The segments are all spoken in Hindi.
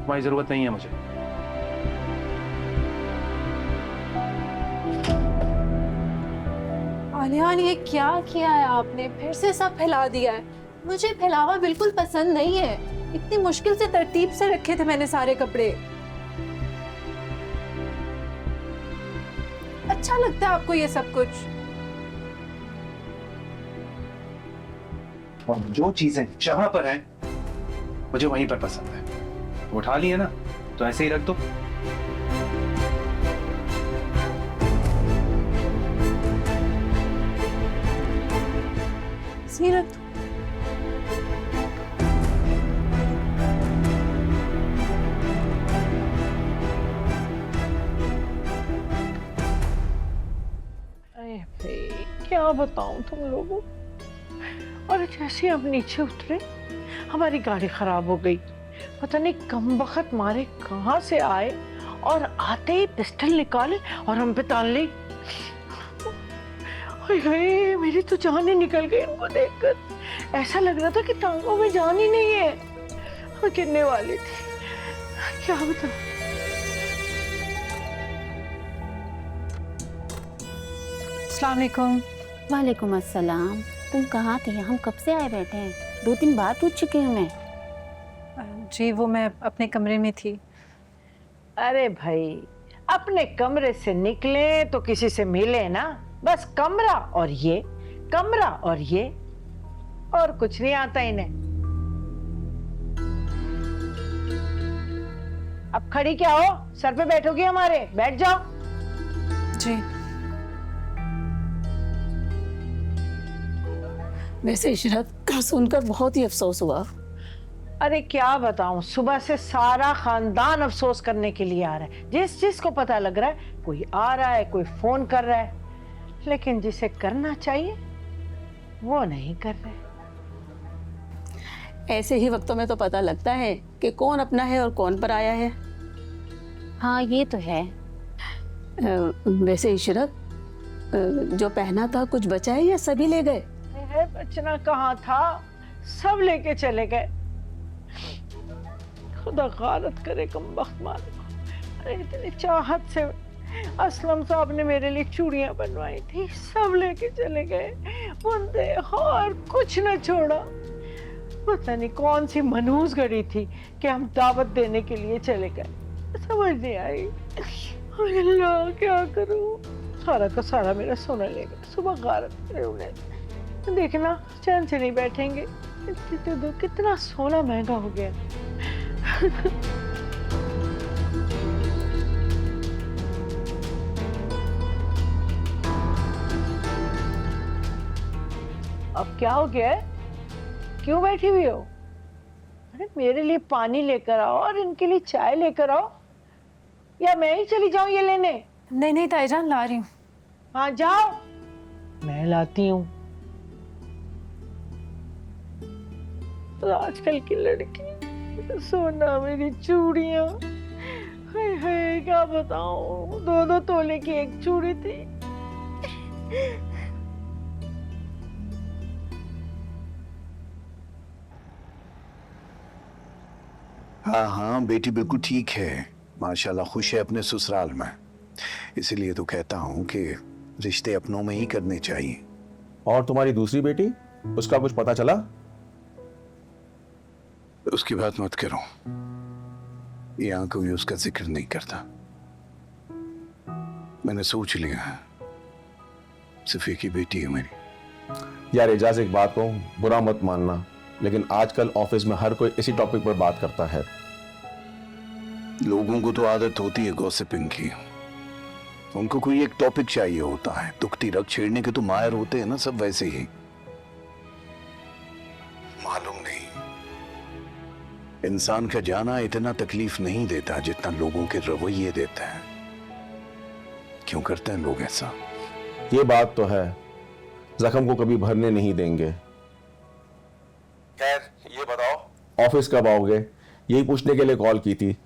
तुम्हारी जरूरत नहीं है मुझे। आलियान, ये क्या किया है आपने? फिर से सब फैला दिया है। मुझे फैलावा बिल्कुल पसंद नहीं है। इतनी मुश्किल से तरतीब से रखे थे मैंने सारे कपड़े। अच्छा लगता है आपको ये सब कुछ? और जो चीजें जहां पर हैं मुझे वहीं पर पसंद है। उठा लिए ना, तो ऐसे ही रख दो। सीरत, अरे भाई क्या बताऊं तुम लोगों। और जैसे हम नीचे उतरे हमारी गाड़ी खराब हो गई। पता नहीं कम बखत मारे कहाँ से आए और आते ही पिस्टल निकाले और हम पे तान ली। हाय मेरी तो जान ही निकल गई उनको देखकर। ऐसा लग रहा था कि टांगों में जान ही नहीं है और गिरने वाली थी। क्या बताऊं। अस्सलाम वालेकुम। वालेकुम अस्सलाम। तुम कहाँ थी? हम कब से आए बैठे हैं, 2-3 बार पूछ चुकी हूँ मैं। जी वो मैं अपने कमरे में थी। अरे भाई अपने कमरे से निकले तो किसी से मिले ना। बस कमरा और ये, कमरा और ये, और कुछ नहीं आता इन्हें। अब खड़ी क्या हो? सर पे बैठोगी हमारे? बैठ जाओ। जी वैसे इशरत, सुनकर बहुत ही अफसोस हुआ। अरे क्या बताऊं, सुबह से सारा खानदान अफसोस करने के लिए आ रहा है। जिस जिस को पता लग रहा है कोई आ रहा है, कोई फोन कर रहा है, लेकिन जिसे करना चाहिए वो नहीं कर रहे। ऐसे ही वक्तों में तो पता लगता है कि कौन अपना है और कौन पराया है। हाँ ये तो है। वैसे इशरत, जो पहना था कुछ बचा है या सभी ले गए? बचना कहाँ था, सब लेके चले गए। खुदा गारत करे कमबख्त मालिक। अरे इतनी चाहत से असलम साहब ने मेरे लिए चूड़ियां बनवाई थी, सब लेके चले गए। बुंदे और कुछ न छोड़ा। पता नहीं कौन सी मनहूस घड़ी थी कि हम दावत देने के लिए चले गए। समझ नहीं आई। अल्लाह क्या करूं। सारा का सारा मेरा सोना ले गए। सुबह गारत करे उन्हें। देखना चैन से नहीं बैठेंगे। कितना सोना महंगा हो गया। अब क्या हो गया है? क्यों बैठी हुई हो? अरे मेरे लिए पानी लेकर आओ और इनके लिए चाय लेकर आओ, या मैं ही चली जाऊं ये लेने? नहीं नहीं ताईजान, ला रही हूँ। हाँ जाओ, मैं लाती हूँ। तो आजकल की लड़की, सोना, मेरी चूड़ियां, हाय हाय क्या बताऊं। 2-2 तोले की एक चूड़ी थी। हाँ हाँ बेटी बिल्कुल ठीक है, माशाल्लाह खुश है अपने ससुराल में। इसीलिए तो कहता हूँ कि रिश्ते अपनों में ही करने चाहिए। और तुम्हारी दूसरी बेटी, उसका कुछ पता चला? उसकी बात मत करो, यहाँ कोई उसका जिक्र नहीं करता। मैंने सोच लिया सिर्फ एक ही बेटी है मेरी। यार एजाज, एक बात कहूं, बुरा मत मानना, लेकिन आजकल ऑफिस में हर कोई इसी टॉपिक पर बात करता है। लोगों को तो आदत होती है गॉसिपिंग की। उनको कोई एक टॉपिक चाहिए होता है। दुखती रग छेड़ने के तो माहिर होते हैं ना सब, वैसे ही। मालूम नहीं, इंसान का जाना इतना तकलीफ नहीं देता जितना लोगों के रवैये देता है। क्यों करते हैं लोग ऐसा? ये बात तो है, जख्म को कभी भरने नहीं देंगे। खैर ये बताओ, ऑफिस कब आओगे? यही पूछने के लिए कॉल की थी।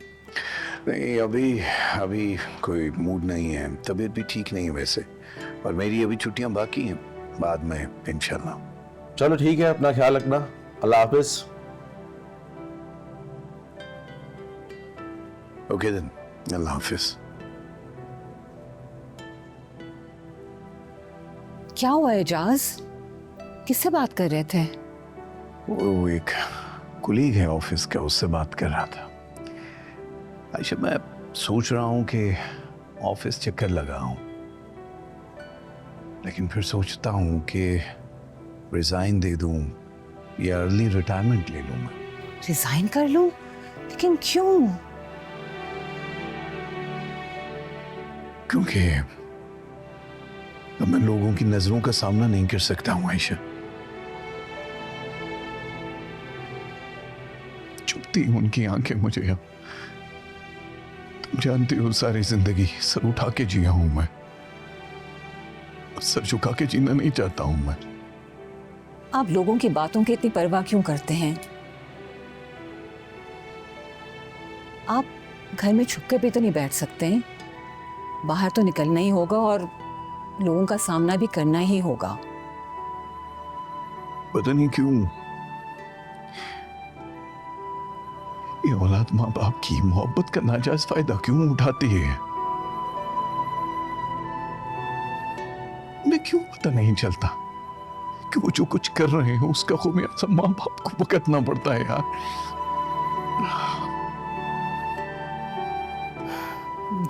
नहीं, अभी कोई मूड नहीं है, तबीयत भी ठीक नहीं है वैसे, और मेरी अभी छुट्टियां बाकी हैं, बाद में इंशाल्लाह। चलो ठीक है, अपना ख्याल रखना। अल्लाह हाफिज। ओके देन, अल्लाह हाफिज। क्या हुआ एजाज? किससे बात कर रहे थे? वो एक कुलीग है ऑफिस का, उससे बात कर रहा था। आयशा, मैं सोच रहा हूँ कि ऑफिस चक्कर लगाऊं, लेकिन फिर सोचता हूँ कि रिजाइन दे दूं या अर्ली रिटायरमेंट ले लूं मैं। रिजाइन कर लूं? लेकिन क्यों? क्योंकि अब मैं लोगों की नजरों का सामना नहीं कर सकता हूं आयशा। चुभती उनकी आंखें मुझे अब। तुम जानती हो, सारी जिंदगी सर उठा के जिया हूं मैं, सर झुका के जीना नहीं चाहता हूं मैं। आप लोगों की बातों की इतनी परवाह क्यों करते हैं? आप घर में छुपके भी तो नहीं बैठ सकते हैं। बाहर तो निकलना ही होगा और लोगों का सामना भी करना ही होगा। पता नहीं क्यों ये औलाद माँ बाप की मोहब्बत का नाजायज फायदा क्यों उठाती है? मैं क्यों पता नहीं चलता कि वो जो कुछ कर रहे हैं उसका खुमियाजा माँ बाप को भुगतना पड़ता है यार।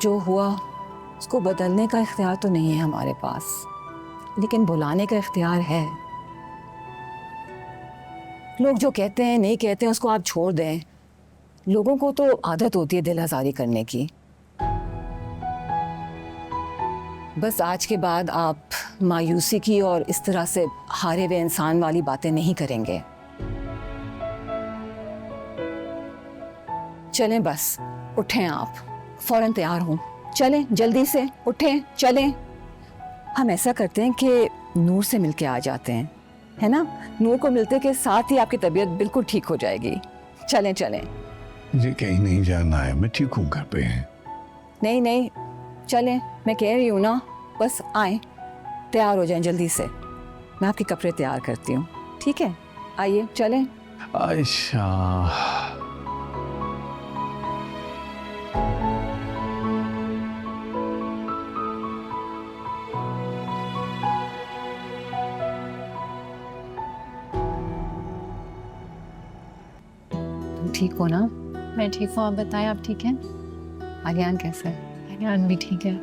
जो हुआ उसको बदलने का इख्तियार तो नहीं है हमारे पास, लेकिन बुलाने का इख्तियार है। लोग जो कहते हैं नहीं कहते हैं उसको आप छोड़ दें। लोगों को तो आदत होती है दिल आज़ारी करने की। बस आज के बाद आप मायूसी की और इस तरह से हारे हुए इंसान वाली बातें नहीं करेंगे। चलें, बस उठें, आप फौरन तैयार हों। चलें, जल्दी से उठें, चलें। हम ऐसा करते हैं कि नूर से मिलके आ जाते हैं, है ना? नूर को मिलते के साथ ही आपकी तबीयत बिल्कुल ठीक हो जाएगी। चलें चलें। मुझे कहीं नहीं जाना है, मैं ठीक हूँ घर पे। नहीं नहीं, चलें, मैं कह रही हूँ ना, बस आएं, तैयार हो जाएं जल्दी से। मैं आपके कपड़े तैयार करती हूँ, ठीक है? आइए, चलें। आयशा, तुम ठीक हो ना? मैं ठीक हूँ, आप बताएं, आप ठीक हैं? आलियान कैसा है? अयान भी ठीक है।